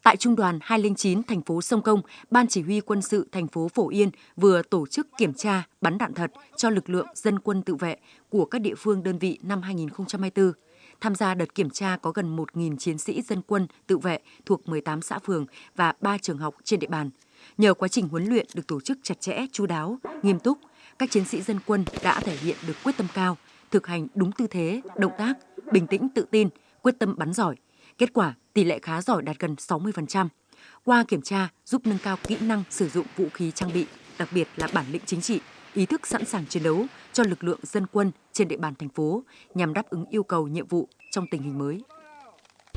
Tại Trung đoàn 209 thành phố Sông Công, Ban Chỉ huy Quân sự thành phố Phổ Yên vừa tổ chức kiểm tra bắn đạn thật cho lực lượng dân quân tự vệ của các địa phương đơn vị năm 2024. Tham gia đợt kiểm tra có gần 1.000 chiến sĩ dân quân tự vệ thuộc 18 xã phường và 3 trường học trên địa bàn. Nhờ quá trình huấn luyện được tổ chức chặt chẽ, chu đáo, nghiêm túc, các chiến sĩ dân quân đã thể hiện được quyết tâm cao, thực hành đúng tư thế, động tác, bình tĩnh tự tin, quyết tâm bắn giỏi. Kết quả, tỷ lệ khá giỏi đạt gần 60%. Qua kiểm tra giúp nâng cao kỹ năng sử dụng vũ khí trang bị, đặc biệt là bản lĩnh chính trị, ý thức sẵn sàng chiến đấu cho lực lượng dân quân trên địa bàn thành phố nhằm đáp ứng yêu cầu nhiệm vụ trong tình hình mới.